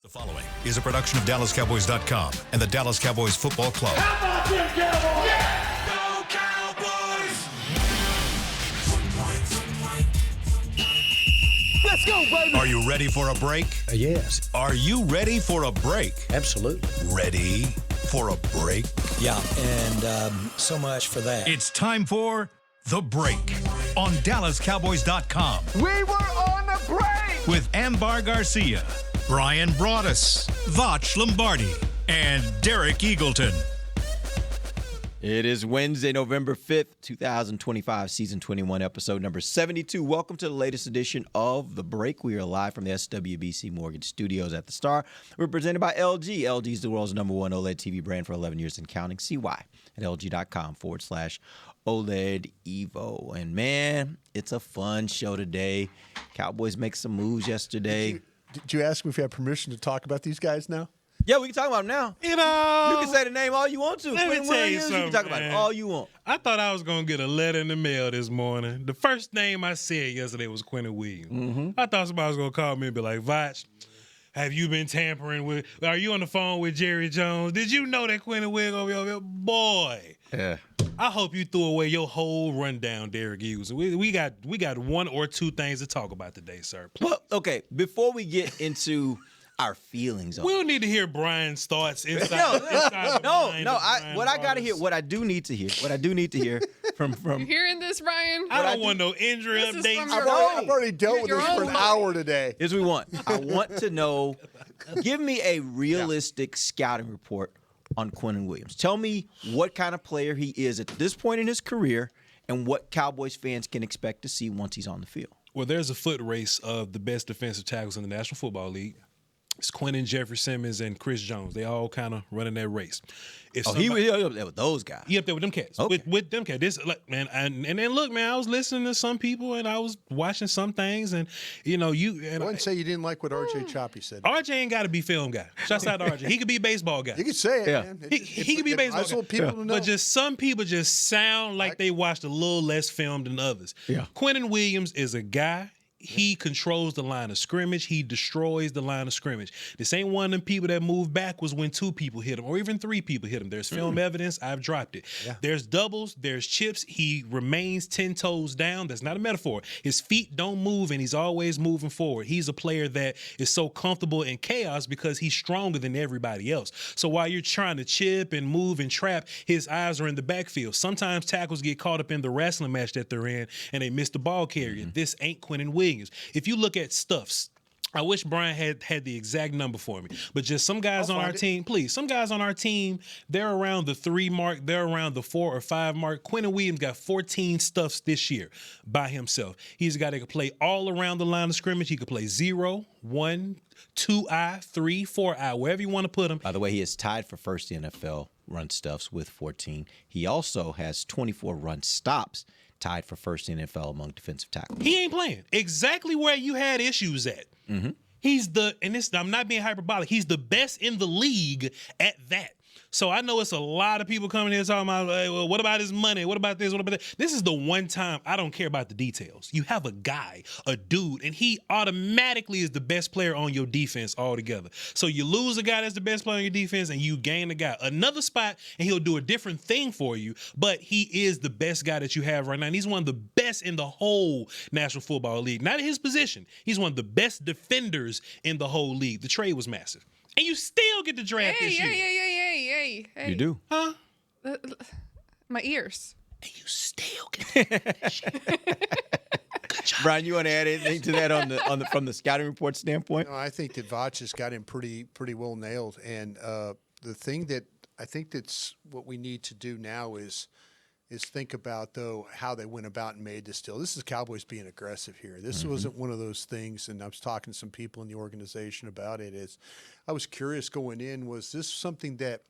The following is a production of DallasCowboys.com and the Dallas Cowboys Football Club. How about them Cowboys? Yeah! Go Cowboys! Let's go, baby! Are you ready for a break? Yes. Are you ready for a break? Absolutely. Ready for a break? Yeah, and so much for that. It's time for The Break on DallasCowboys.com We were on the break! with Ambar Garcia, Bryan Broaddus, Voch Lombardi, and Derek Eagleton. It is Wednesday, November 5th, 2025, Season 21, Episode number 72. Welcome to the latest edition of The Break. We are live from the SWBC Mortgage Studios at the Star. We're presented by LG. LG is the world's #1 OLED TV brand for 11 years and counting. See why at LG.com/OLED Evo. And man, it's a fun show today. Cowboys make some moves yesterday. Did you ask me if you had permission to talk about these guys now? Yeah, we can talk about them now. You know, You can say the name all you want to. let me Quinn tell you Williams, something, can talk about it man. all you want. I thought I was going to get a letter in the mail this morning. The first name I said yesterday was Quentin Williams. Mm-hmm. I thought somebody was going to call me and be like, Voch, have you been tampering with, are you on the phone with Jerry Jones? Did you know that Quentin Williams going to be over here? Boy. Yeah. I hope you threw away your whole rundown, Derek Hughes. We got one or two things to talk about today, sir. Well, okay, before we get into our feelings on We'll need to hear Brian's thoughts inside the mind of Brian what I gotta Broaddus. hear, what I do need to hear from You hearing this, Brian? I don't want no injury This is updates. from your I've already dealt with Your this for own an mind. hour today. Here's what we want. I want to know, give me a realistic scouting report on Quentin Williams. Tell me what kind of player he is at this point in his career and what Cowboys fans can expect to see once he's on the field. Well, there's a foot race of the best defensive tackles in the National Football League. It's Quentin, Jeffrey Simmons, and Chris Jones. They all kind of running that race. If He was up there with those guys. He up there with them cats. Okay. With them cats. This, like, man, and then look, man, I was listening to some people and I was watching some things, and I wouldn't say you didn't like what R.J. Choppy said. RJ ain't got to be film guy. Shouts out to RJ. He could be a baseball guy. You can say it, Yeah. man. He could be a baseball I just want people to know. But just some people just sound like they watched a little less film than others. Yeah. Quentin Williams is a guy. He controls the line of scrimmage. He destroys the line of scrimmage. This ain't one of them people that move backwards when two people hit him or even three people hit him. There's film evidence. I've dropped it. Yeah. There's doubles. There's chips. He remains 10 toes down. That's not a metaphor. His feet don't move, and he's always moving forward. He's a player that is so comfortable in chaos because he's stronger than everybody else. So while you're trying to chip and move and trap, his eyes are in the backfield. Sometimes tackles get caught up in the wrestling match that they're in, and they miss the ball carrier. This ain't Quentin Williams. If you look at Stuffs, I wish Brian had the exact number for me. But just some guys on our team, please, some guys on our team, they're around the 3 mark, they're around the 4 or 5 mark. Quentin Williams got 14 stuffs this year by himself. He's a guy that can play all around the line of scrimmage. He could play 0, 1, 2-eye, 3, 4-eye, wherever you want to put him. By the way, he is tied for first in NFL run stuffs with 14. He also has 24 run stops, tied for first in NFL among defensive tackles. He ain't playing. Exactly where you had issues at. He's I'm not being hyperbolic, he's the best in the league at that. So I know it's a lot of people coming here talking about, hey, well, what about his money? What about this? What about that? This is the one time I don't care about the details. You have a guy, a dude, and he automatically is the best player on your defense altogether. So you lose a guy that's the best player on your defense and you gain a guy. Another spot, and he'll do a different thing for you, but he is the best guy that you have right now. And he's one of the best in the whole National Football League. Not in his position. He's one of the best defenders in the whole league. The trade was massive. And you still get the draft this year. Hey. You do? Huh? My ears. And you still get the shit. Good job. Brian, you want to add anything to that from the scouting report standpoint? No, I think that Voch has got him pretty well nailed. And the thing that I think that's what we need to do now is think about, though, how they went about and made this deal. This is Cowboys being aggressive here. This wasn't one of those things, and I was talking to some people in the organization about it. I was curious going in, was this something that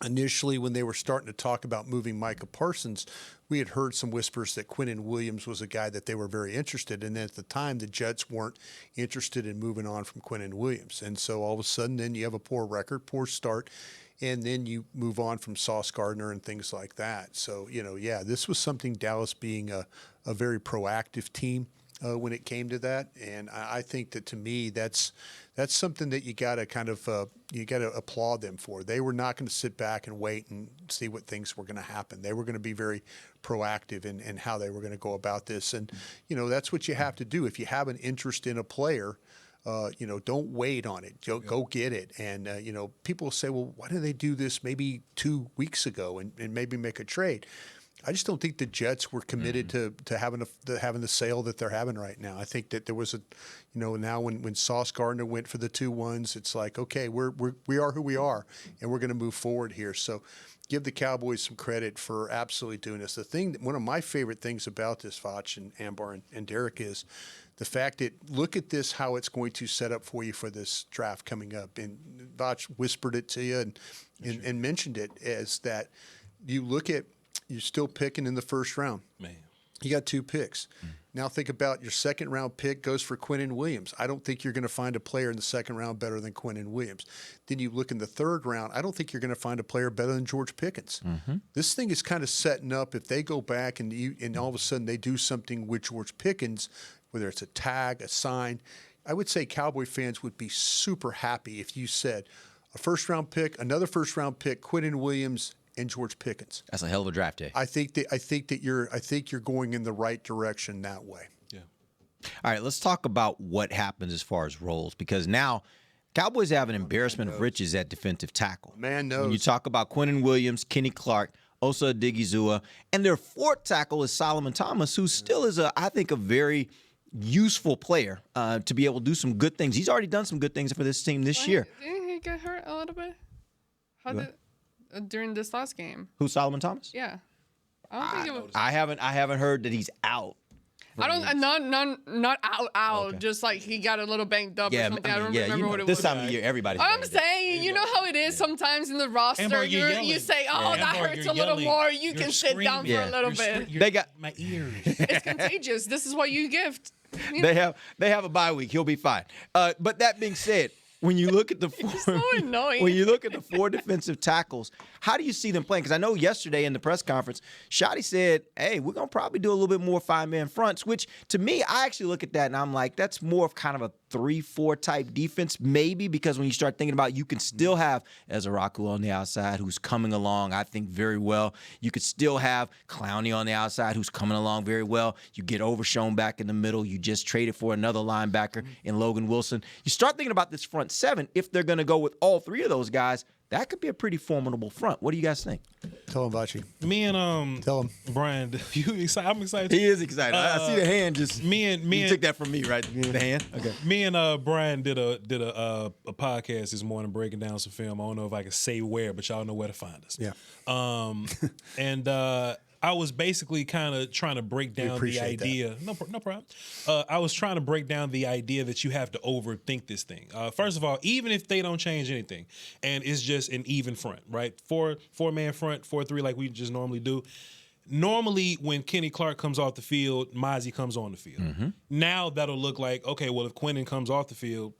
initially when they were starting to talk about moving Micah Parsons, we had heard some whispers that Quentin Williams was a guy that they were very interested in. And at the time, the Jets weren't interested in moving on from Quentin Williams. And so all of a sudden, then you have a poor record, poor start, and then you move on from Sauce Gardner and things like that. So, this was something, Dallas being a very proactive team, when it came to that, and I think that to me that's something that you got to kind of you got to applaud them for. They were not going to sit back and wait and see what things were going to happen. They were going to be very proactive in how they were going to go about this, and that's what you have to do if you have an interest in a player. Don't wait on it. Go get it. And, people say, well, why didn't they do this maybe 2 weeks ago and maybe make a trade? I just don't think the Jets were committed to having the sale that they're having right now. I think that there was now when Sauce Gardner went for the 2-1s, it's like, okay, we are who we are, and we're going to move forward here. So give the Cowboys some credit for absolutely doing this. One of my favorite things about this, Voch and Ambar and Derek, is the fact that look at this, how it's going to set up for you for this draft coming up. And Voch whispered it to you and mentioned it as that you look at, you're still picking in the first round. Man. You got 2 picks. Now think about your second round pick goes for Quinnen Williams. I don't think you're going to find a player in the second round better than Quinnen Williams. Then you look in the third round. I don't think you're going to find a player better than George Pickens. This thing is kind of setting up. If they go back and all of a sudden they do something with George Pickens, whether it's a tag, a sign, I would say Cowboy fans would be super happy if you said a first round pick, another first round pick, Quinnen Williams, and George Pickens. That's a hell of a draft day. I think that you're going in the right direction that way. Yeah. All right, let's talk about what happens as far as roles, because now Cowboys have an embarrassment of riches at defensive tackle. Man knows. When you talk about Quinnen Williams, Kenny Clark, Osa Odigizua, and their fourth tackle is Solomon Thomas, who still is I think a very useful player to be able to do some good things. He's already done some good things for this team this year. Didn't he get hurt a little bit? During this last game? Who's Solomon Thomas? Yeah. I don't think it was. I haven't heard that he's out. I don't. Not out. Okay. Just like he got a little banged up or Yeah, something. I don't yeah, remember what it this was. time of year, everybody's. I'm banged up. saying, you know how it is sometimes in the roster. Amber, you're You yelling. say, "Oh, Yeah. that Amber, hurts you're a little yelling. more." You You're can sit down for screaming. a little bit. They got my ears. It's contagious. This is what you give. they have a bye week. He'll be fine. But that being said, when you look at the so annoying. when you look at the 4 defensive tackles, how do you see them playing? Because I know yesterday in the press conference, Shotty said, "Hey, we're gonna probably do a little bit more 5-man fronts," which to me, I actually look at that and I'm like, that's more of kind of a 3-4 type defense, maybe, because when you start thinking about it, you can still have Ezraku on the outside who's coming along, I think, very well. You could still have Clowney on the outside who's coming along very well. You get Overshown back in the middle. You just traded for another linebacker in Logan Wilson. You start thinking about this front 7, if they're going to go with all 3 of those guys, that could be a pretty formidable front. What do you guys think? Tell him, Vachi. Me and Tell him. Brian, you excited? I'm excited. He is excited. I see the hand just. Me You and took that from me, right? The hand. Okay. Me and Brian did a podcast this morning breaking down some film. I don't know if I can say where, but y'all know where to find us. Yeah. And I was basically kind of trying to break down the appreciate idea. No problem. I was trying to break down the idea that you have to overthink this thing. First of all, even if they don't change anything, and it's just an even front, right? 4-man front, 4-3, like we just normally do. Normally, when Kenny Clark comes off the field, Mozzie comes on the field. Now that'll look like, okay, well, if Quinnen comes off the field,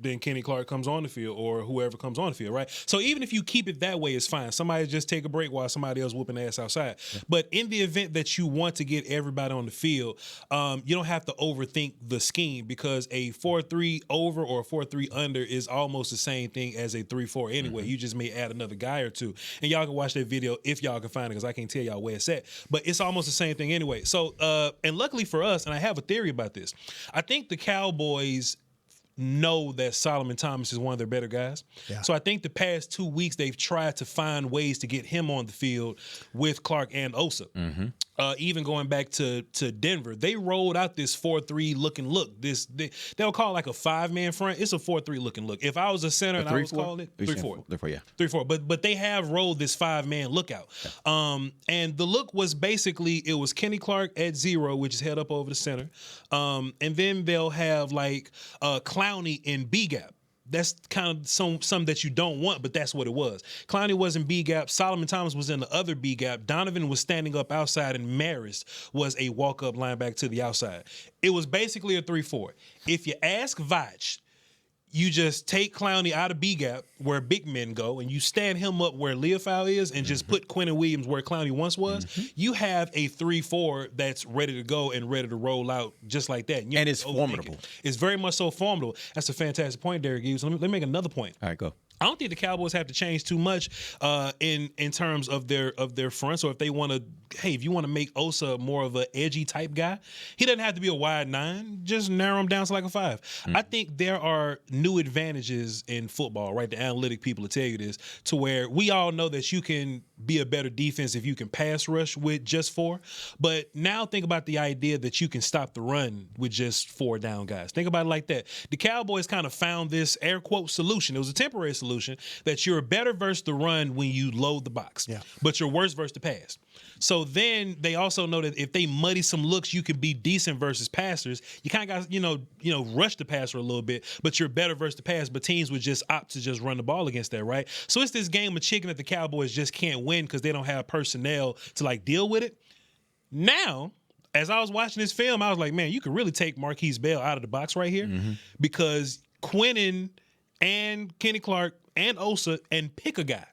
then Kenny Clark comes on the field, or whoever comes on the field, right? So even if you keep it that way, it's fine. Somebody just take a break while somebody else whooping ass outside. Yeah. But in the event that you want to get everybody on the field, you don't have to overthink the scheme, because a 4-3 over or a 4-3 under is almost the same thing as a 3-4 anyway. You just may add another guy or two. And y'all can watch that video if y'all can find it, because I can't tell y'all where it's at. But it's almost the same thing anyway. So, and luckily for us, and I have a theory about this, I think the Cowboys know that Solomon Thomas is one of their better guys. Yeah. So I think the past 2 weeks they've tried to find ways to get him on the field with Clark and Osa. Even going back to Denver, they rolled out this 4-3 looking look. They'll call it like a 5-man front. It's a 4-3 looking look. If I was a center and I was calling it 3-4. 3-4. But they have rolled this 5-man look out. Yeah. And the look was basically, it was Kenny Clark at 0, which is head up over the center. And then they'll have like Clowney in B gap. That's kind of some that you don't want, but that's what it was. Clowney was in B gap. Solomon Thomas was in the other B gap. Donovan was standing up outside, and Maris was a walk-up linebacker to the outside. It was basically a 3-4. If you ask Voch, you just take Clowney out of B gap where big men go, and you stand him up where Leofau is, and just put Quinnen Williams where Clowney once was. You have a 3-4 that's ready to go and ready to roll out just like that. And it's formidable. It's very much so formidable. That's a fantastic point, Derek Hughes. Let me make another point. All right, go. I don't think the Cowboys have to change too much in terms of their fronts, or if they want to. Hey, if you want to make Osa more of an edgy type guy, he doesn't have to be a wide 9. Just narrow him down to like a 5. I think there are new advantages in football, right? The analytic people will tell you this, to where we all know that you can be a better defense if you can pass rush with just 4. But now think about the idea that you can stop the run with just 4 down guys. Think about it like that. The Cowboys kind of found this air quote solution. It was a temporary solution that you're better versus the run when you load the box, but you're worse versus the pass. So then they also know that if they muddy some looks, you can be decent versus passers. You kind of got rush the passer a little bit, but you're better versus the pass. But teams would just opt to just run the ball against that, right? So it's this game of chicken that the Cowboys just can't win because they don't have personnel to like deal with it. Now, as I was watching this film, I was like, man, you could really take Marquise Bell out of the box right here because Quinnen and Kenny Clark and Osa and pick a guy.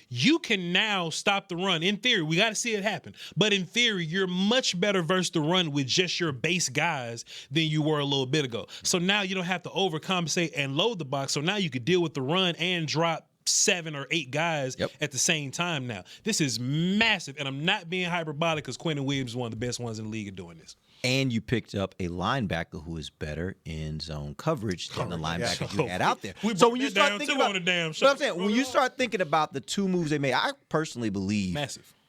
You can now stop the run. In theory, we got to see it happen. But in theory, you're much better versus the run with just your base guys than you were a little bit ago. So now you don't have to overcompensate and load the box. So now you could deal with the run and drop 7 or 8 guys at the same time now. This is massive. And I'm not being hyperbolic because Quinnen Williams is one of the best ones in the league at doing this. And you picked up a linebacker who is better in zone coverage than the linebacker you had out there. So when you start thinking about when you start thinking about the 2 moves they made, I personally believe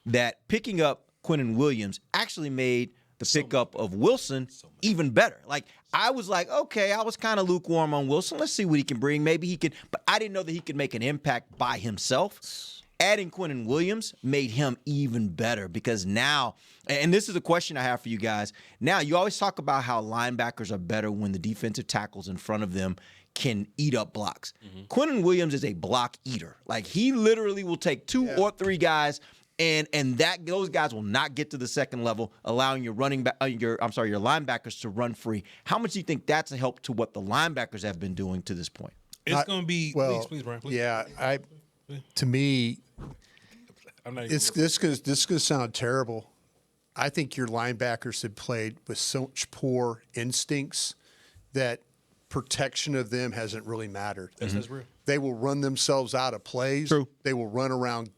that picking up Quinnen Williams actually made the pickup of Wilson even better. Like I was like, okay, I was kind of lukewarm on Wilson. Let's see what he can bring. Maybe he can, but I didn't know that he could make an impact by himself. Adding Quinnen Williams made him even better because now, and this is a question I have for you guys. Now, you always talk about how linebackers are better when the defensive tackles in front of them can eat up blocks. Quinnen Williams is a block eater. Like he literally will take 2 or 3 guys and those guys will not get to the second level, allowing your linebackers to run free. How much do you think that's a help to what the linebackers have been doing to this point? It's going to be please, Bryan. Please. Yeah, to me, this going to sound terrible. I think your linebackers have played with such poor instincts that protection of them hasn't really mattered. That's real. They will run themselves out of plays. True. They will run around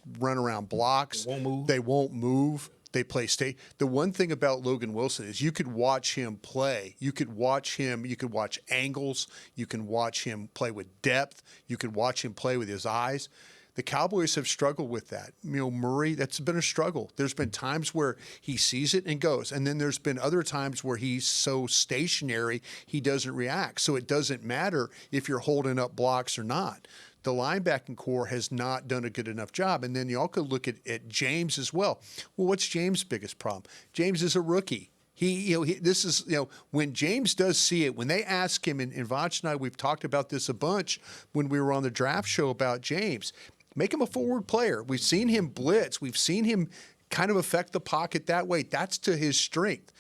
blocks. They won't move. They play state. The one thing about Logan Wilson is you could watch him play. You could watch angles. You can watch him play with depth. You could watch him play with his eyes. The Cowboys have struggled with that. Murray, that's been a struggle. There's been times where he sees it and goes, and then there's been other times where he's so stationary he doesn't react. So it doesn't matter if you're holding up blocks or not. The linebacking core has not done a good enough job. And then you all could look at James as well. Well, what's James' biggest problem? James is a rookie. When James does see it, when they ask him, and Voch and I, we've talked about this a bunch when we were on the draft show about James. Make him a forward player. We've seen him blitz. We've seen him kind of affect the pocket that way. That's to his strength.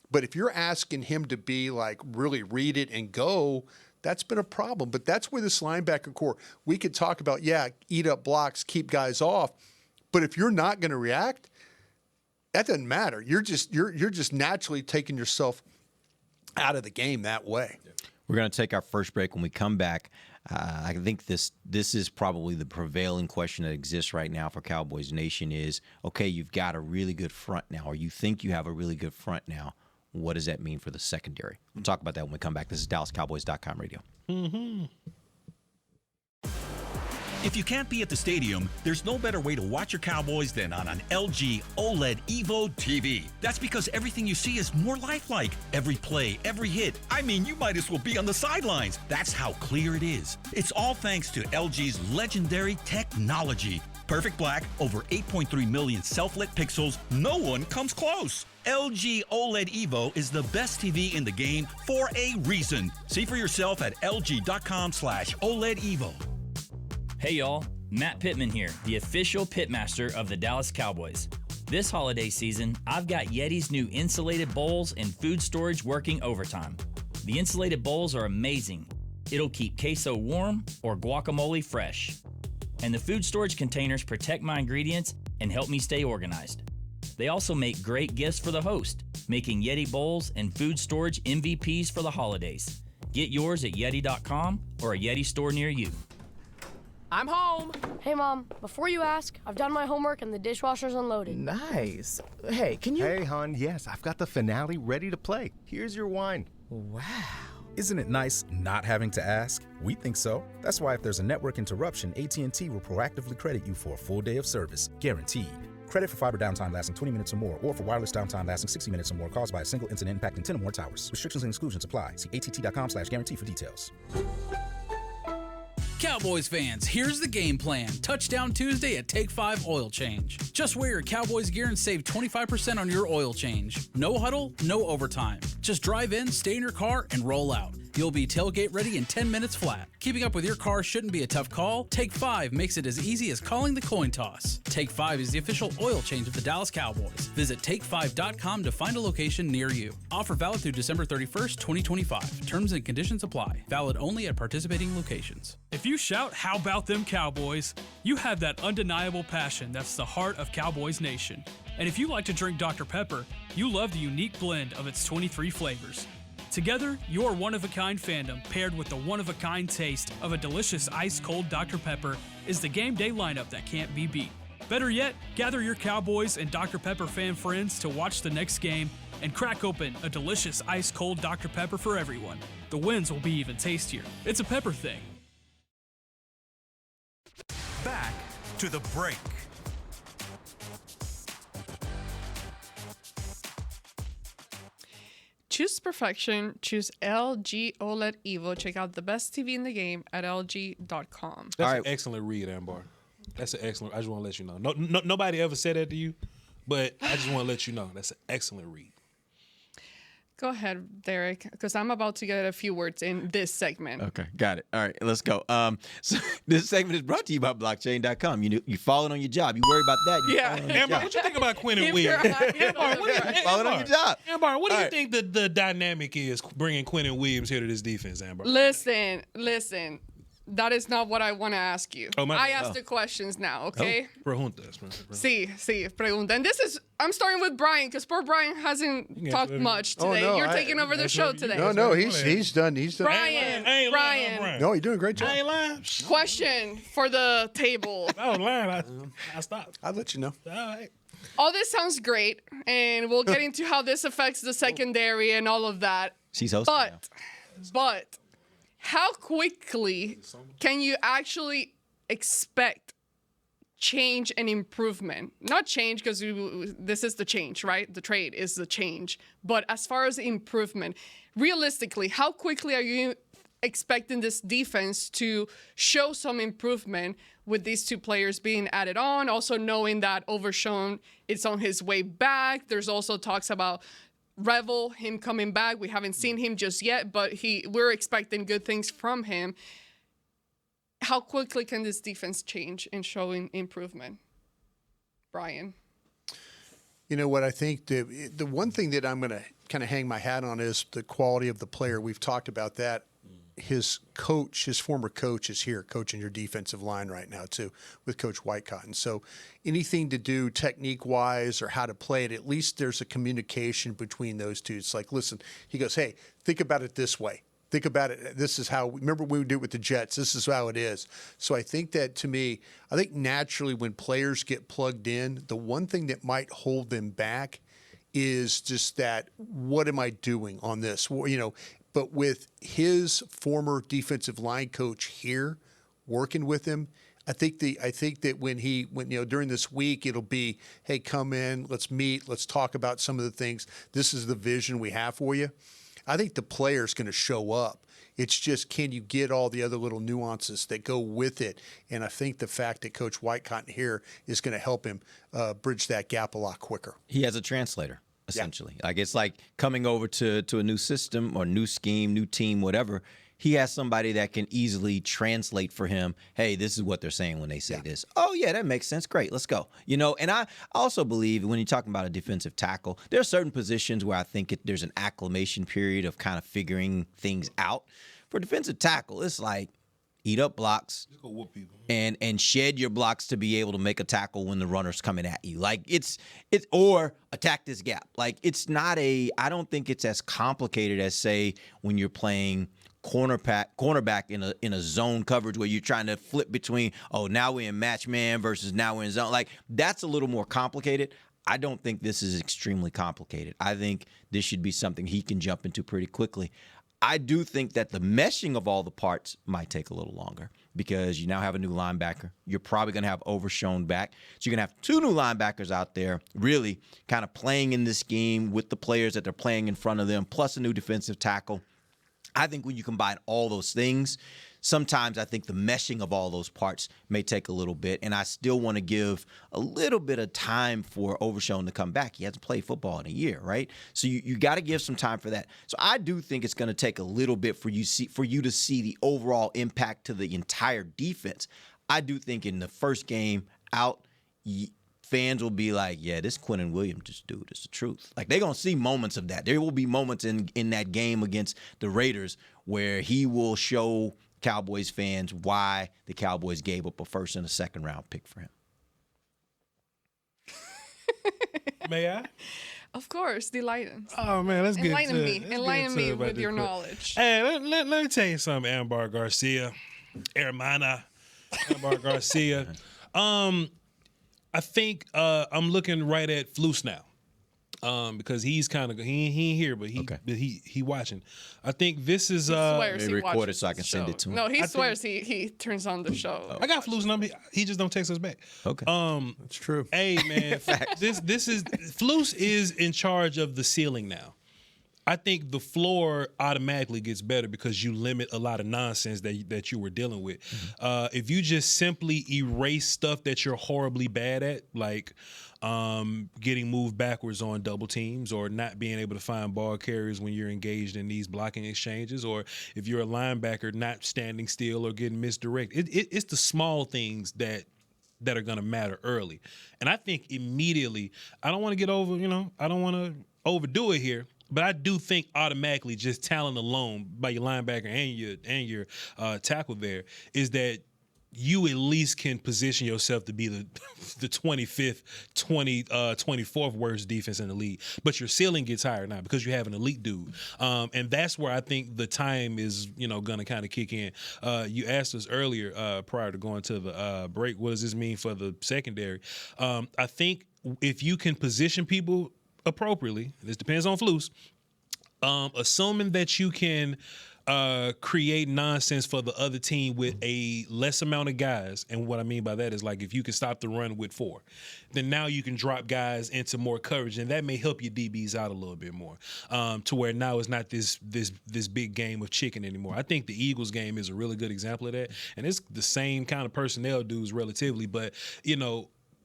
But if you're asking him to be like really read it and go, that's been a problem. But that's where this linebacker core, we could talk about, eat up blocks, keep guys off. But if you're not going to react, that doesn't matter. You're just naturally taking yourself out of the game that way. We're going to take our first break. When we come back, I think this is probably the prevailing question that exists right now for Cowboys Nation is, okay, you've got a really good front now, or you think you have a really good front now. What does that mean for the secondary? We'll talk about that when we come back. This is DallasCowboys.com radio. If you can't be at the stadium, there's no better way to watch your Cowboys than on an LG OLED Evo TV. That's because everything you see is more lifelike. Every play, every hit. I mean, you might as well be on the sidelines. That's how clear it is. It's all thanks to LG's legendary technology. Perfect black, over 8.3 million self-lit pixels. No one comes close. LG OLED Evo is the best TV in the game for a reason. See for yourself at lg.com/OLED Evo. Hey y'all, Matt Pittman here, the official pitmaster of the Dallas Cowboys. This holiday season, I've got Yeti's new insulated bowls and food storage working overtime. The insulated bowls are amazing. It'll keep queso warm or guacamole fresh. And the food storage containers protect my ingredients and help me stay organized. They also make great gifts for the host, making Yeti bowls and food storage MVPs for the holidays. Get yours at Yeti.com or a Yeti store near you. I'm home. Hey, Mom, before you ask, I've done my homework and the dishwasher's unloaded. Nice. Hey, can you... Hey, hon, yes, I've got the finale ready to play. Here's your wine. Wow. Isn't it nice not having to ask? We think so. That's why if there's a network interruption, AT&T will proactively credit you for a full day of service, guaranteed. Credit for fiber downtime lasting 20 minutes or more, or for wireless downtime lasting 60 minutes or more caused by a single incident impacting 10 or more towers. Restrictions and exclusions apply. See att.com/guarantee for details. Cowboys fans, here's the game plan. Touchdown Tuesday at Take 5 Oil Change. Just wear your Cowboys gear and save 25% on your oil change. No huddle, no overtime. Just drive in, stay in your car, and roll out. You'll be tailgate ready in 10 minutes flat. Keeping up with your car shouldn't be a tough call. Take 5 makes it as easy as calling the coin toss. Take 5 is the official oil change of the Dallas Cowboys. Visit take5.com to find a location near you. Offer valid through December 31st, 2025. Terms and conditions apply. Valid only at participating locations. If you shout, "How about them Cowboys?" you have that undeniable passion that's the heart of Cowboys Nation. And if you like to drink Dr. Pepper, you love the unique blend of its 23 flavors. Together, your one-of-a-kind fandom paired with the one-of-a-kind taste of a delicious ice-cold Dr. Pepper is the game day lineup that can't be beat. Better yet, gather your Cowboys and Dr. Pepper fan friends to watch the next game and crack open a delicious ice-cold Dr. Pepper for everyone. The wins will be even tastier. It's a pepper thing. Back to the break. Choose perfection. Choose LG OLED Evo. Check out the best TV in the game at LG.com. That's an excellent read, Ambar. That's an excellent. I just want to let you know. Nobody ever said that to you, but I just want to let you know that's an excellent read. Go ahead, Derek, because I'm about to get a few words in this segment. Okay, got it. All right, let's go. So this segment is brought to you by blockchain.com. You falling on your job. You worry about that. Ambar, what you think about Quinn and Williams? Ambar, falling on your job. Ambar, what do you think the dynamic is bringing Quinn and Williams here to this defense, Ambar? Listen. That is not what I want to ask you. I asked the questions now, okay? Preguntas. Sí, pregunta. And I'm starting with Bryan, because poor Bryan hasn't talked much today. You're taking over the show today. No, he's done. Bryan. No, you're doing a great job. I ain't lying. Question for the table. I was lying. I stopped. I'll let you know. All right. All this sounds great, and we'll get into how this affects the secondary and all of that. She's hosting But how quickly can you actually expect change and improvement? Not change, because this is the change, right? The trade is the change. But as far as improvement, realistically, how quickly are you expecting this defense to show some improvement with these two players being added on? Also knowing that Overshown is on his way back. There's also talks about Revel, him coming back. We haven't seen him just yet, but we're expecting good things from him. How quickly can this defense change in showing improvement? Bryan. You know what, I think the one thing that I'm going to kind of hang my hat on is the quality of the player. We've talked about that. His former coach is here coaching your defensive line right now too, with Coach Whitecotton. So anything to do technique-wise or how to play it, at least there's a communication between those two. It's like, listen, he goes, hey, think about it this way. Think about it. This is how, remember we would do it with the Jets. This is how it is. So I think that, to me, I think naturally when players get plugged in, the one thing that might hold them back is just that, what am I doing on this? Well, but with his former defensive line coach here working with him, I think that when during this week, it'll be, hey, come in, let's meet, let's talk about some of the things. This is the vision we have for you. I think the player's going to show up. It's just, can you get all the other little nuances that go with it? And I think the fact that Coach Whitecotton here is going to help him bridge that gap a lot quicker. He has a translator. essentially. Like it's like coming over to a new system or new scheme, new team, whatever. He has somebody that can easily translate for him. Hey, this is what they're saying when they say this. Oh, yeah, that makes sense. Great, let's go. And I also believe when you're talking about a defensive tackle, there are certain positions where I think there's an acclimation period of kind of figuring things out. For defensive tackle, it's like eat up blocks and shed your blocks to be able to make a tackle when the runner's coming at you. Like it's or attack this gap. Like it's not I don't think it's as complicated as say when you're playing cornerback in a zone coverage where you're trying to flip between, now we're in match man versus now we're in zone. Like that's a little more complicated. I don't think this is extremely complicated. I think this should be something he can jump into pretty quickly. I do think that the meshing of all the parts might take a little longer because you now have a new linebacker. You're probably going to have Overshown back. So you're going to have two new linebackers out there really kind of playing in this scheme with the players that they're playing in front of them, plus a new defensive tackle. I think when you combine all those things, sometimes I think the meshing of all those parts may take a little bit, and I still want to give a little bit of time for Overshown to come back. He hasn't played football in a year, right? So you got to give some time for that. So I do think it's going to take a little bit for you to see the overall impact to the entire defense. I do think in the first game out, fans will be like, yeah, this Quinnen Williams dude is the truth. Like, they're going to see moments of that. There will be moments in that game against the Raiders where he will show Cowboys fans why the Cowboys gave up a first and a second round pick for him. May I? Of course, delighted. Oh, man, let's get Enlighten to me. it. Enlighten me with your knowledge. Hey, let me tell you something, Ambar Garcia. Hermana. Ambar Garcia. I think I'm looking right at Flus now. Because he's kind of he ain't here, but he watching. I think this is he record it so I can send it to him. No, he swears he turns on the show. I got Flus number. He just don't text us back. Okay, that's true. Hey man, this is Flus is in charge of the ceiling now. I think the floor automatically gets better because you limit a lot of nonsense that you were dealing with. Mm-hmm. If you just simply erase stuff that you're horribly bad at, like getting moved backwards on double teams or not being able to find ball carriers when you're engaged in these blocking exchanges, or if you're a linebacker not standing still or getting misdirected. It's the small things that are going to matter early. And I think immediately, I don't want to get over, I don't want to overdo it here, but I do think automatically just talent alone by your linebacker and your tackle there is that you at least can position yourself to be the 25th, 24th worst defense in the league. But your ceiling gets higher now because you have an elite dude. And that's where I think the time is, going to kind of kick in. You asked us earlier prior to going to the break, what does this mean for the secondary? I think if you can position people appropriately, this depends on Flus, assuming that you can create nonsense for the other team with a less amount of guys. And what I mean by that is, like, if you can stop the run with 4, then now you can drop guys into more coverage, and that may help your DBs out a little bit more, to where now it's not this big game of chicken anymore. I think the Eagles game is a really good example of that, and it's the same kind of personnel dudes relatively, but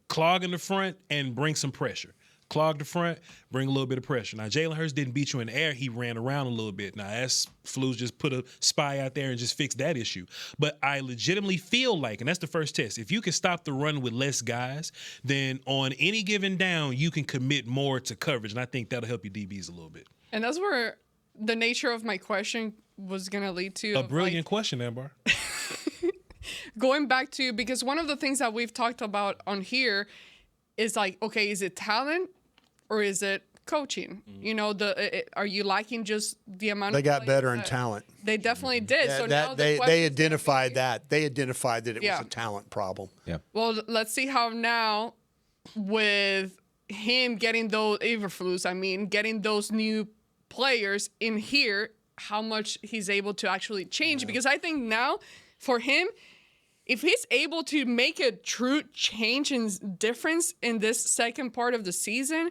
clog in the front and bring some pressure. Clog the front, bring a little bit of pressure. Now, Jalen Hurts didn't beat you in the air. He ran around a little bit. Now, that's Flus just put a spy out there and just fix that issue. But I legitimately feel like, and that's the first test, if you can stop the run with less guys, then on any given down, you can commit more to coverage. And I think that'll help your DBs a little bit. And that's where the nature of my question was going to lead to. A brilliant question, Ambar. Going back to, because one of the things that we've talked about on here is like, okay, is it talent? Or is it coaching? Are you liking just the amount they of got better in talent? They definitely did. Yeah, so now they identified that. They identified that it was a talent problem. Yeah. Well, let's see how now with him getting those getting those new players in here, how much he's able to actually change. Because I think now for him, if he's able to make a true change and difference in this second part of the season,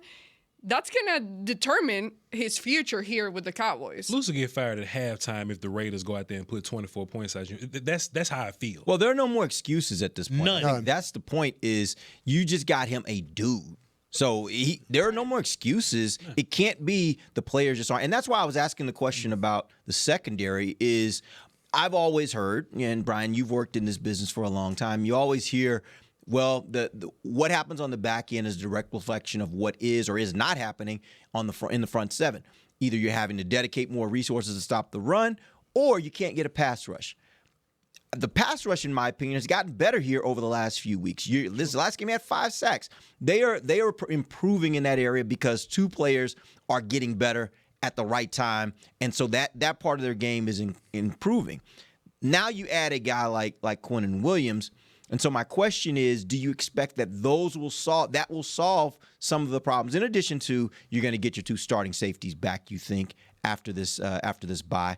that's going to determine his future here with the Cowboys. Flus will get fired at halftime if the Raiders go out there and put 24 points on you. That's how I feel. Well, there are no more excuses at this point. None. I think that's the point is you just got him a dude. So there are no more excuses. It can't be the players just aren't. And that's why I was asking the question about the secondary is I've always heard, and Bryan, you've worked in this business for a long time, you always hear, well, what happens on the back end is a direct reflection of what is or is not happening in the front seven. Either you're having to dedicate more resources to stop the run, or you can't get a pass rush. The pass rush, in my opinion, has gotten better here over the last few weeks. This last game had 5 sacks. They are improving in that area because 2 players are getting better at the right time, and so that part of their game is improving. Now you add a guy like Quinnen Williams, and so my question is, do you expect that those will solve some of the problems? In addition to you're going to get your 2 starting safeties back, you think, after this bye.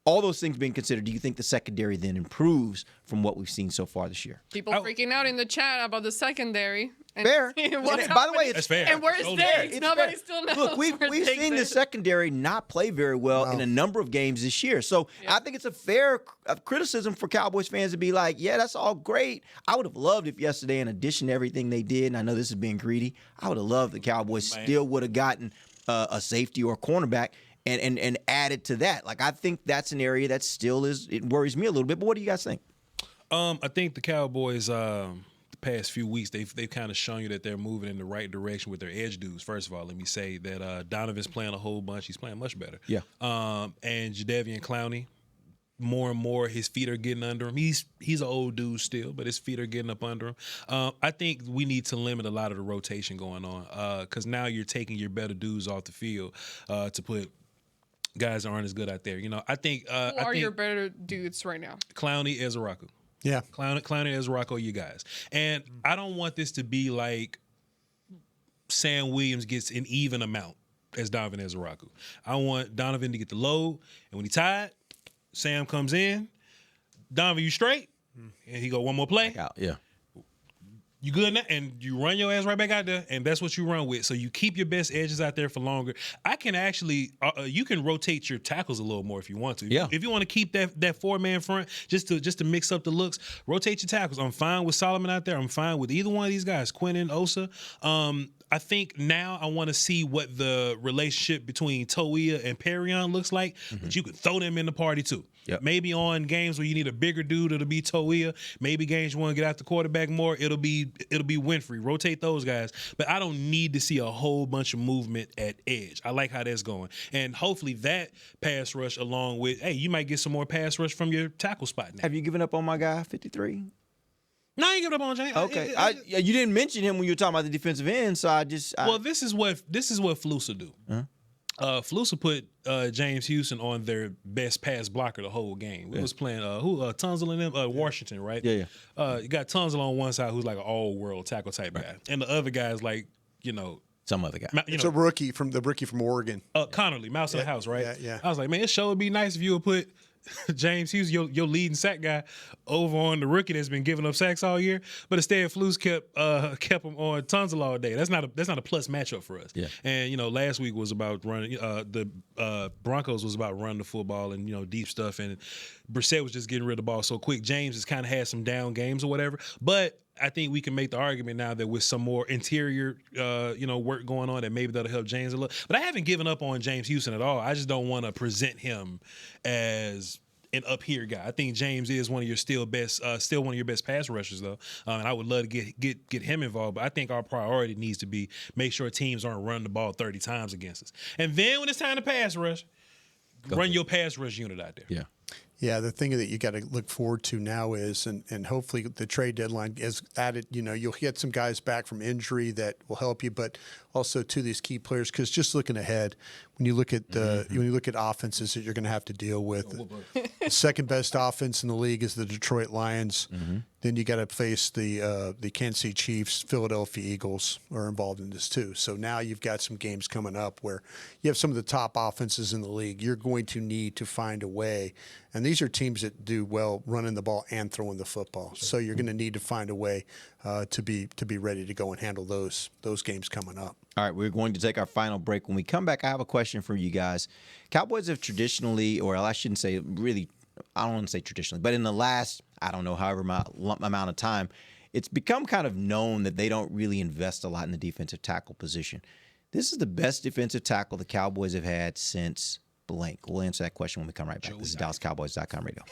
All those things being considered, do you think the secondary then improves from what we've seen so far this year? People freaking out in the chat about the secondary. And fair. By the way, it's fair. And where's Diggs? Nobody still knows. Look, we've seen the secondary not play very well in a number of games this year. So I think it's a fair criticism for Cowboys fans to be like, yeah, that's all great. I would have loved if yesterday, in addition to everything they did, and I know this is being greedy, I would have loved the Cowboys still would have gotten a safety or a cornerback and added to that. Like, I think that's an area that still it worries me a little bit. But what do you guys think? I think the Cowboys, the past few weeks, they've kind of shown you that they're moving in the right direction with their edge dudes. First of all, let me say that Donovan's playing a whole bunch. He's playing much better. Yeah. And Jadeveon Clowney, more and more, his feet are getting under him. He's an old dude still, but his feet are getting up under him. I think we need to limit a lot of the rotation going on because now you're taking your better dudes off the field to put guys that aren't as good out there. I think who are your better dudes right now? Clowney, Ezraku. Yeah. Clowney, Ezraku, you guys. And I don't want this to be like Sam Williams gets an even amount as Donovan Ezraku. I want Donovan to get the load, and when he's tired, Sam comes in. Donovan, you straight? And he go, one more play. Out. Yeah. You good now? And you run your ass right back out there, and that's what you run with. So you keep your best edges out there for longer. I can actually, you can rotate your tackles a little more if you want to. Yeah. If you want to keep that 4-man front, just to mix up the looks, rotate your tackles. I'm fine with Solomon out there. I'm fine with either one of these guys, Quinnen, Osa. I think now I want to see what the relationship between Toia and Perrion looks like, but you can throw them in the party too. Yep. Maybe on games where you need a bigger dude, it'll be Toia. Maybe games you want to get out the quarterback more, it'll be Winfrey. Rotate those guys. But I don't need to see a whole bunch of movement at edge. I like how that's going. And hopefully that pass rush along with, hey, you might get some more pass rush from your tackle spot now. Have you given up on my guy, 53? No, I ain't giving up on James. Okay. You didn't mention him when you were talking about the defensive end, so Well, this is what Flusa do. Uh-huh. Flusa put James Houston on their best pass blocker the whole game. We was playing Tunzel and them, Washington, right? Yeah. You got Tunzel on one side who's like an all-world tackle type guy, and the other guy's like, some other guy. It's a rookie from Oregon. Connerly, Mouse in the House, right? Yeah. I was like, man, it sure would be nice if you would put James Houston, your leading sack guy, over on the rookie that's been giving up sacks all year. But instead, Flus kept him on Tunzel all day. That's not a plus matchup for us. Yeah. And last week was about running. The Broncos was about running the football and deep stuff. And Brissett was just getting rid of the ball so quick. James has kind of had some down games or whatever. But I think we can make the argument now that with some more interior, work going on, that maybe that'll help James a little. But I haven't given up on James Houston at all. I just don't want to present him as an up here guy. I think James is one of your still one of your best pass rushers though, and I would love to get him involved. But I think our priority needs to be make sure teams aren't running the ball 30 times against us. And then when it's time to pass rush, run your pass rush unit out there. Yeah. Yeah, the thing that you got to look forward to now is, and hopefully the trade deadline is added, you'll get some guys back from injury that will help you, but also to these key players, because just looking ahead, when you look at offenses that you're going to have to deal with, the second best offense in the league is the Detroit Lions. Mm-hmm. Then you got to face the Kansas City Chiefs. Philadelphia Eagles are involved in this too. So now you've got some games coming up where you have some of the top offenses in the league. You're going to need to find a way, and these are teams that do well running the ball and throwing the football. So you're going to need to find a way to be ready to go and handle those games coming up. All right, we're going to take our final break. When we come back, I have a question for you guys. Cowboys have traditionally, or I shouldn't say really, I don't want to say traditionally, but in the last, I don't know, however amount of time, it's become kind of known that they don't really invest a lot in the defensive tackle position. This is the best defensive tackle the Cowboys have had since blank. We'll answer that question when we come right back. This is DallasCowboys.com radio.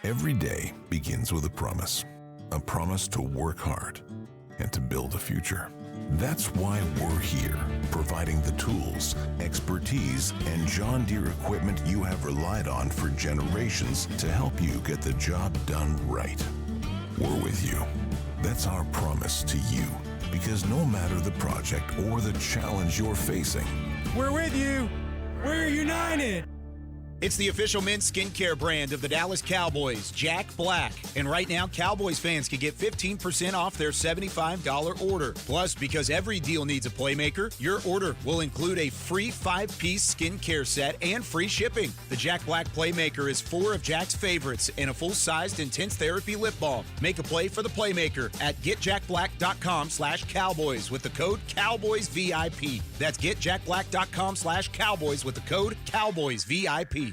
Every day begins with a promise to work hard and to build a future. That's why we're here, providing the tools, expertise, and John Deere equipment you have relied on for generations to help you get the job done right. We're with you. That's our promise to you, because no matter the project or the challenge you're facing, we're with you. We're united. It's the official men's skincare brand of the Dallas Cowboys, Jack Black. And right now, Cowboys fans can get 15% off their $75 order. Plus, because every deal needs a playmaker, your order will include a free 5-piece skincare set and free shipping. The Jack Black Playmaker is 4 of Jack's favorites and a full-sized intense therapy lip balm. Make a play for the Playmaker at getjackblack.com/Cowboys with the code CowboysVIP. That's getjackblack.com/Cowboys with the code CowboysVIP.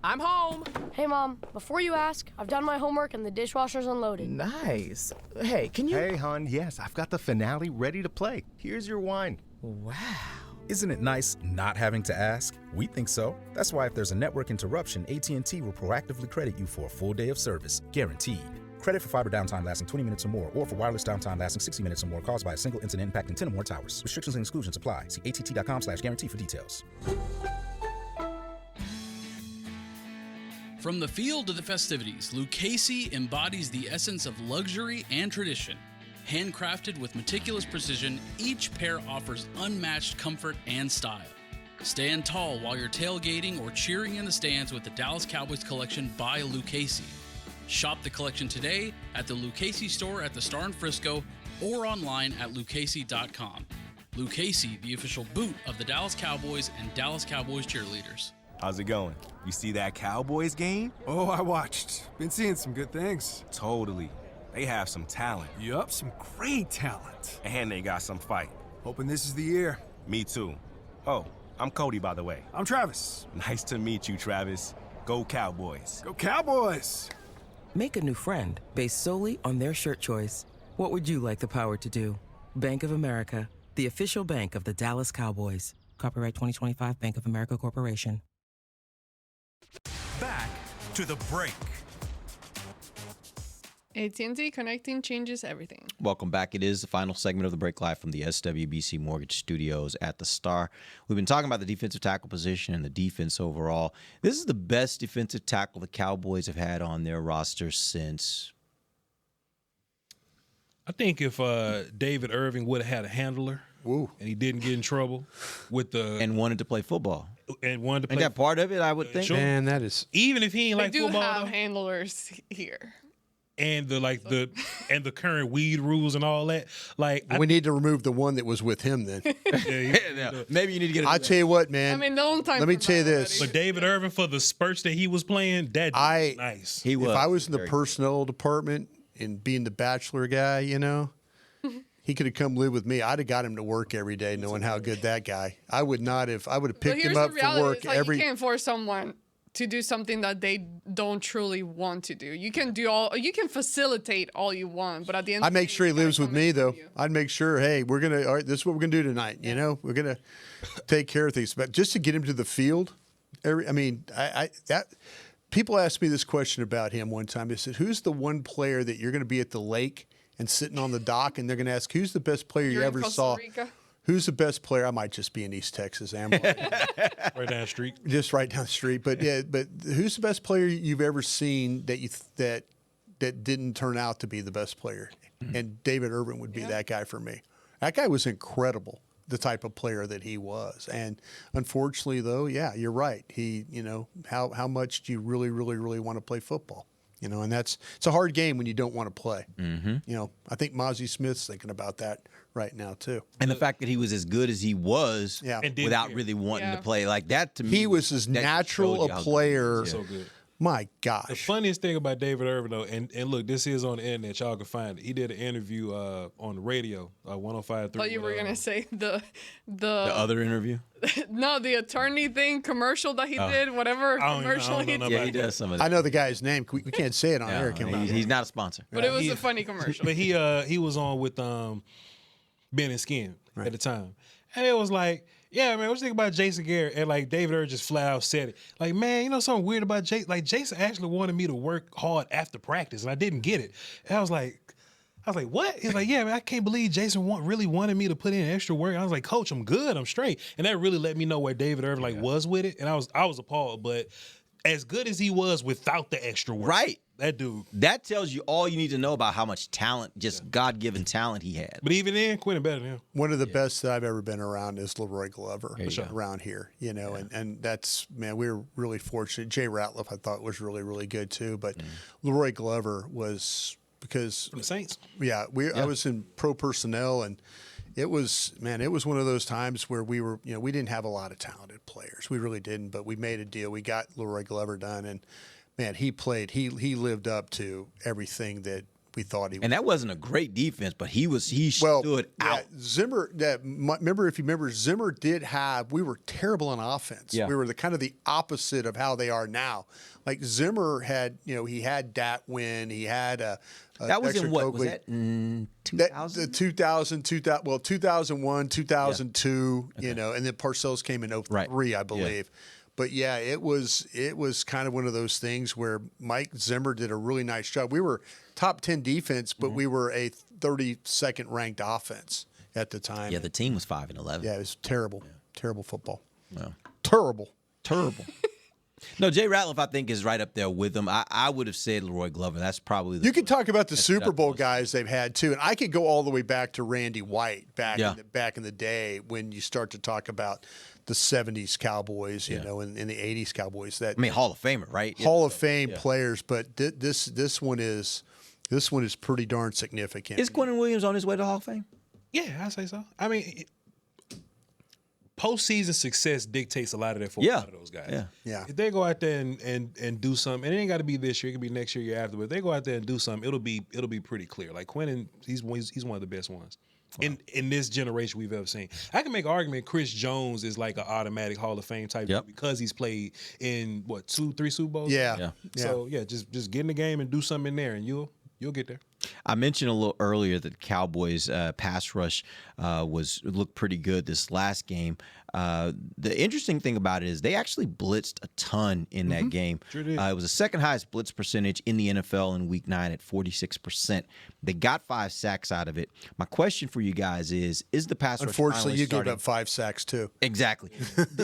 I'm home. Hey, Mom, before you ask, I've done my homework and the dishwasher's unloaded. Nice. Hey, can you... Hey, hon, yes, I've got the finale ready to play. Here's your wine. Wow. Isn't it nice not having to ask? We think so. That's why if there's a network interruption, AT&T will proactively credit you for a full day of service, guaranteed. Credit for fiber downtime lasting 20 minutes or more, or for wireless downtime lasting 60 minutes or more caused by a single incident impacting 10 or more towers. Restrictions and exclusions apply. See att.com/guarantee for details. From the field to the festivities, Lucchese embodies the essence of luxury and tradition. Handcrafted with meticulous precision, each pair offers unmatched comfort and style. Stand tall while you're tailgating or cheering in the stands with the Dallas Cowboys collection by Lucchese. Shop the collection today at the Lucchese store at the Star in Frisco or online at lucchese.com. Lucchese, the official boot of the Dallas Cowboys and Dallas Cowboys cheerleaders. How's it going? You see that Cowboys game? Oh, I watched. Been seeing some good things. Totally. They have some talent. Yup, some great talent. And they got some fight. Hoping this is the year. Me too. Oh, I'm Cody, by the way. I'm Travis. Nice to meet you, Travis. Go Cowboys. Go Cowboys! Make a new friend based solely on their shirt choice. What would you like the power to do? Bank of America, the official bank of the Dallas Cowboys. Copyright 2025 Bank of America Corporation. Back to the break. AT&T connecting changes everything. Welcome back. It is the final segment of the break live from the SWBC Mortgage Studios at the Star. We've been talking about the defensive tackle position and the defense overall. This is the best defensive tackle the Cowboys have had on their roster since. I think if David Irving would have had a handler, and he didn't get in trouble with the and wanted to play football. And wanted to play. And that part of it, I would think. Sure. Man, that is even if he ain't like do football. Have handlers here. And the current weed rules and all that. Like we need to remove the one that was with him then. Maybe you need to get. I'll tell you what, man. I mean, long time. Let me tell you this. But David Irving, for the spurts that he was playing, that was nice. He was. If I was in the personnel department and being the bachelor guy, you know, he could have come live with me. I'd have got him to work every day, knowing how good that guy. I would not have. I would have picked him up for work every. You can't force someone to do something that they don't truly want to do. You can facilitate all you want, but at the end, I make sure he lives with me though. I'd make sure, hey, all right, this is what we're gonna do tonight. You know, we're gonna take care of things. But just to get him to the field, people asked me this question about him one time. They said, "Who's the one player that you're gonna be at the lake and sitting on the dock, and they're gonna ask who's the best player you ever saw?" Who's the best player? I might just be in East Texas, Ambar. Right down the street. Just right down the street. But yeah, but who's the best player you've ever seen that didn't turn out to be the best player? Mm-hmm. And David Irving would be that guy for me. That guy was incredible, the type of player that he was. And unfortunately, though, yeah, you're right. He, how much do you really, really, really want to play football? And it's a hard game when you don't want to play. Mm-hmm. I think Mozzie Smith's thinking about that right now too. And the fact that he was as good as he was without really wanting to play like that, to me, he was as natural a player My The gosh. funniest thing about David Irvin, though, and look, this is on the internet. Y'all can find it. He did an interview on the radio, 105.3. Thought you were gonna say the other interview. no, the attorney thing commercial that he did, whatever commercial he did. Yeah, he does some of that. I know the guy's name. We can't say it on air. He's not a sponsor. But it was a funny commercial. But he was on with Ben and Skin at the time, and it was like, yeah, man, what you think about Jason Garrett? And like David Irvin just flat out said it. Like, man, you know something weird about Jason? Like Jason actually wanted me to work hard after practice, and I didn't get it. And I was like, what? He's like, yeah, man, I can't believe Jason really wanted me to put in extra work. I was like, Coach, I'm good, I'm straight. And that really let me know where David Irvin was with it. And I was appalled. But as good as he was without the extra work, right? That dude. That tells you all you need to know about how much talent, just God-given talent he had. But even then, Quentin better than him. One of the best that I've ever been around is Leroy Glover There you go. around here, and that's, man, we were really fortunate. Jay Ratliff, I thought, was really, really good too. But Leroy Glover was, because From the Saints. Yeah, I was in pro personnel, and it was one of those times where we were, we didn't have a lot of talented players. We really didn't, but we made a deal. We got Leroy Glover done, and man, he played. He lived up to everything that we thought he would. And that wasn't a great defense, but he stood out. Zimmer, remember, Zimmer did have, we were terrible on offense. Yeah. We were the opposite of how they are now. Like Zimmer had, he had Dat Win, he had that was Dexter in what? Coakley. Was that in 2000? 2001, 2002, and then Parcells came in 03, I believe. Yeah. But yeah, it was kind of one of those things where Mike Zimmer did a really nice job. We were top 10 defense, but we were a 32nd ranked offense at the time. Yeah, the team was 5-11. Yeah, it was terrible. Terrible football. Yeah. Terrible. No, Jay Ratliff, I think, is right up there with them. I would have said Leroy Glover. That's probably you could talk about the Super Bowl guys they've had too, and I could go all the way back to Randy White back in the day when you start to talk about the 70s Cowboys, and the 80s Cowboys. That Hall of Famer, right? Hall of Fame players, but this one is pretty darn significant. Is Quentin Williams on his way to Hall of Fame? Yeah, I say so. I mean, postseason success dictates a lot of that for a lot of those guys. Yeah. If they go out there and do something, and it ain't got to be this year, it could be next year, year after. But if they go out there and do something, it'll be pretty clear. Like Quentin, he's one of the best ones. Wow. In this generation we've ever seen. I can make an argument Chris Jones is like an automatic Hall of Fame type because he's played in 2-3 Super Bowls. Yeah. So just get in the game and do something in there, and you'll get there. I mentioned a little earlier that Cowboys pass rush looked pretty good this last game. The interesting thing about it is they actually blitzed a ton in that game. Sure did. It was the second highest blitz percentage in the NFL in Week 9 at 46%. They got 5 sacks out of it. My question for you guys is the pass rush Unfortunately, you starting? gave up 5 sacks too. Exactly.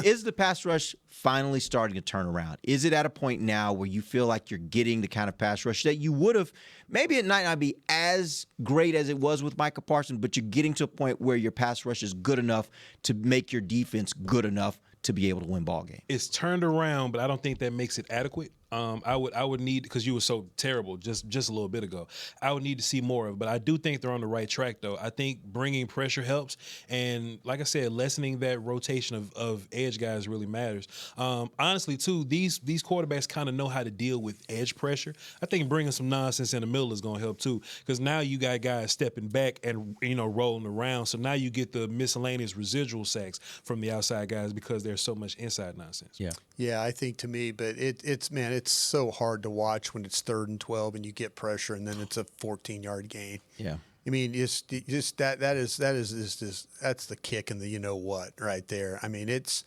Is the pass rush finally starting to turn around? Is it at a point now where you feel like you're getting the kind of pass rush that you would have? Maybe it might not be as great as it was with Micah Parsons, but you're getting to a point where your pass rush is good enough to make your defense good enough to be able to win ball games. It's turned around, but I don't think that makes it adequate. I would need, because you were so terrible just a little bit ago, I would need to see more of it. But I do think they're on the right track, though. I think bringing pressure helps. And like I said, lessening that rotation of edge guys really matters. Honestly, too, these quarterbacks kind of know how to deal with edge pressure. I think bringing some nonsense in the middle is going to help, too, because now you got guys stepping back and, rolling around. So now you get the miscellaneous residual sacks from the outside guys because there's so much inside nonsense. Yeah, I think to me, but it's so hard to watch when it's 3rd and 12 and you get pressure and then it's a 14-yard gain. Yeah. I mean, it's just that's the kick and the what right there. I mean, it's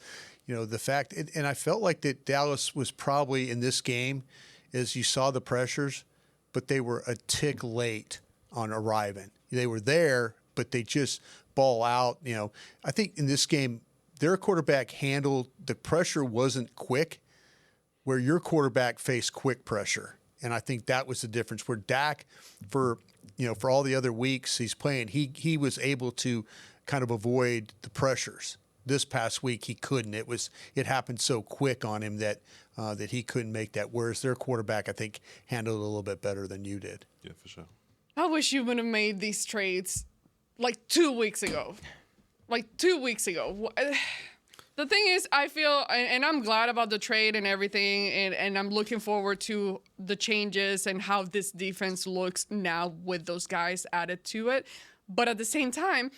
the fact, and I felt like that Dallas was probably in this game, as you saw the pressures, but they were a tick late on arriving. They were there, but they just ball out. I think in this game, their quarterback handled the pressure wasn't quick, where your quarterback faced quick pressure. And I think that was the difference where Dak, for all the other weeks he's playing, he was able to kind of avoid the pressures. This past week he couldn't. It happened so quick on him that he couldn't make that. Whereas their quarterback, I think, handled it a little bit better than you did. Yeah, for sure. I wish you would have made these trades like 2 weeks ago. The The thing is, I feel, and I'm glad about the trade and everything, and I'm looking forward to the changes and how this defense looks now with those guys added to it. But at the same time,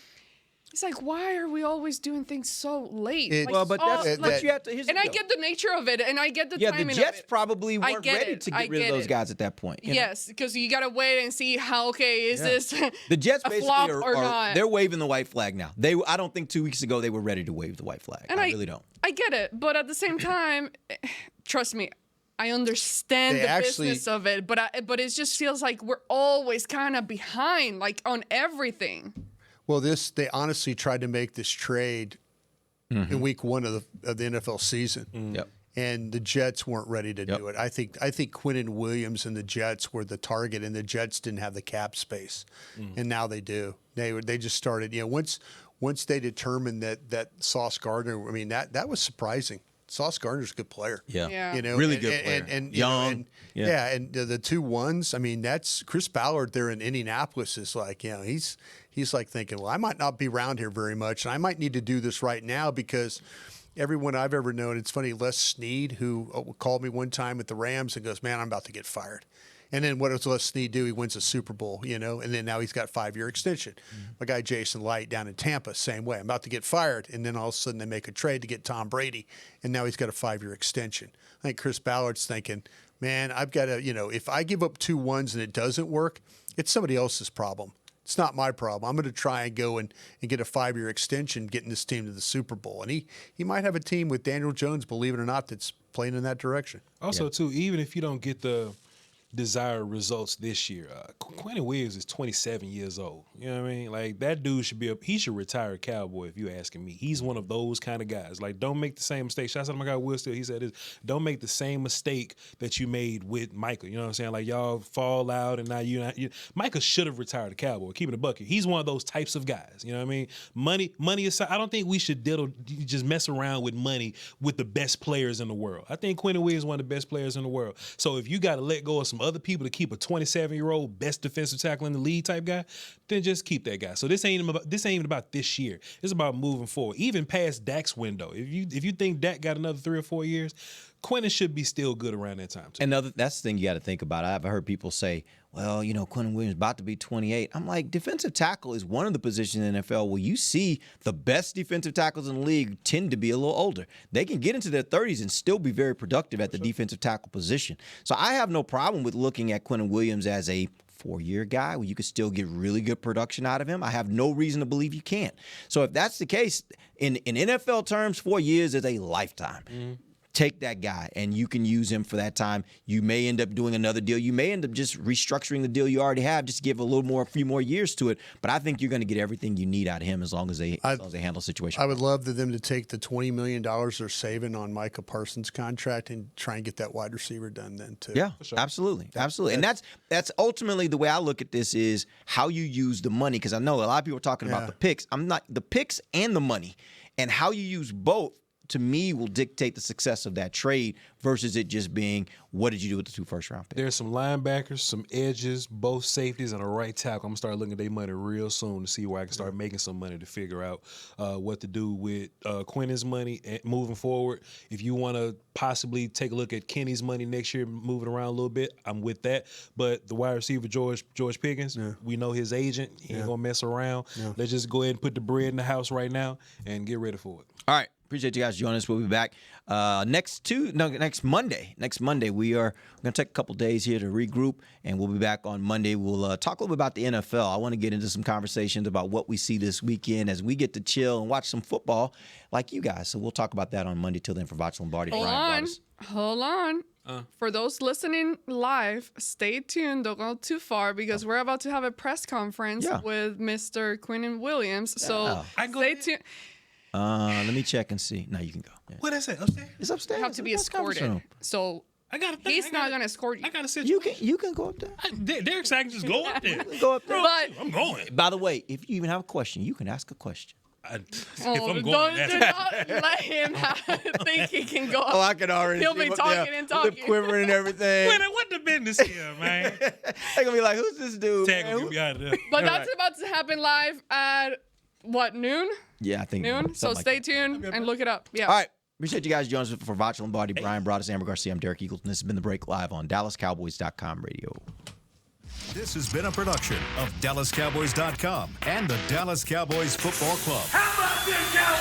it's like, why are we always doing things so late? But you have to. And I get the nature of it, and I get the timing the Jets of it. probably weren't ready to get rid of those guys at that point. Yes, because you got to wait and see how, is this the Jets a basically flop are not? They're waving the white flag now. I don't think 2 weeks ago they were ready to wave the white flag. And I really don't. I get it, but at the same time, trust me, I understand the business of it, but it just feels like we're always kind of behind, like on everything. Well, they honestly tried to make this trade in week 1 of the NFL season. Yep. And the Jets weren't ready to do it. I think Quinnen Williams and the Jets were the target, and the Jets didn't have the cap space, and now they do. They just started. Once they determined that Sauce Gardner, I mean that was surprising. Sauce Gardner's a good player. Yeah. Really good player. And young. And the 2 ones. I mean, that's Chris Ballard there in Indianapolis is like, he's like thinking, well, I might not be around here very much, and I might need to do this right now because everyone I've ever known, it's funny, Les Snead, who called me one time at the Rams and goes, man, I'm about to get fired. And then what does Les Snead do? He wins a Super Bowl, and then now he's got a 5-year extension. My guy Jason Light down in Tampa, same way. I'm about to get fired, and then all of a sudden they make a trade to get Tom Brady, and now he's got a 5-year extension. I think Chris Ballard's thinking, man, I've got to, if I give up 2 ones and it doesn't work, it's somebody else's problem. It's not my problem. I'm going to try and go and get a 5-year extension, getting this team to the Super Bowl. And he might have a team with Daniel Jones, believe it or not, that's playing in that direction. Also, too, even if you don't get the desired results this year, Quinnen Williams is 27 years old. You know what I mean? Like, that dude he should retire a Cowboy if you're asking me. He's one of those kind of guys. Like, don't make the same mistake. Shout out to my guy Will Steele. He said this. Don't make the same mistake that you made with Michael. You know what I'm saying? Like, y'all fall out and now Michael should have retired a Cowboy. Keeping it a bucket. He's one of those types of guys. You know what I mean? Money aside, I don't think we should just mess around with money with the best players in the world. I think Quinnen Williams is one of the best players in the world. So if you got to let go of some other people to keep a 27-year-old best defensive tackle in the league type guy, then just keep that guy. So this ain't even about this year. It's about moving forward, even past Dak's window. If you think Dak got another 3 or 4 years, Quinnen should be still good around that time too. And that's the thing you got to think about. I've heard people say, well, Quinnen Williams about to be 28. I'm like, defensive tackle is one of the positions in the NFL where you see the best defensive tackles in the league tend to be a little older. They can get into their 30s and still be very productive at the defensive tackle position. So I have no problem with looking at Quinnen Williams as a 4-year guy where you could still get really good production out of him. I have no reason to believe you can't. So if that's the case, in NFL terms, 4 years is a lifetime. Take that guy, and you can use him for that time. You may end up doing another deal. You may end up just restructuring the deal you already have, just to give a few more years to it. But I think you're going to get everything you need out of him as long as they handle the situation. I would love for them to take the $20 million they're saving on Micah Parsons' contract and try and get that wide receiver done then too. Yeah, sure. Absolutely. And that's ultimately the way I look at this is how you use the money, because I know a lot of people are talking about the picks. The picks and the money, and how you use both, to me, will dictate the success of that trade versus it just being, what did you do with the 2 first-round picks? There's some linebackers, some edges, both safeties, and a right tackle. I'm going to start looking at their money real soon to see where I can start making some money to figure out what to do with Quinnen's money moving forward. If you want to possibly take a look at Kenny's money next year, moving around a little bit, I'm with that. But the wide receiver, George Pickens, we know his agent. He ain't going to mess around. Let's just go ahead and put the bread in the house right now and get ready for it. All right. Appreciate you guys joining us. We'll be back next Monday. Next Monday, we're going to take a couple days here to regroup, and we'll be back on Monday. We'll talk a little bit about the NFL. I want to get into some conversations about what we see this weekend as we get to chill and watch some football like you guys. So we'll talk about that on Monday. Till then, for Voch Lombardi, Bryan Broaddus. Hold on. For those listening live, stay tuned. Don't go too far because we're about to have a press conference with Mr. Quinnen Williams. So stay tuned. Let me check and see. No, you can go. Yeah. What is it? Upstairs? It's upstairs. You have to be escorted. So he's not going to escort you. I got to sit. You can go up there. Derek said I can just go up there. Go up there. But I'm going. By the way, if you even have a question, you can ask a question. If I'm going, do not let him think he can go up. Oh, I can already. He'll be talking and talking. Lip quivering and everything. What the business here, man? They're gonna be like, "Who's this dude?" Tag him out of there. But that's about to happen live at noon? Yeah, I think noon. So stay tuned and look it up. Yeah. All right. Appreciate you guys joining us for Voch, Lombardi, Bryan, Broaddus, Ambar Garcia. I'm Derek Eagleton. This has been The Break live on DallasCowboys.com radio. This has been a production of DallasCowboys.com and the Dallas Cowboys Football Club. How about this, Cowboys?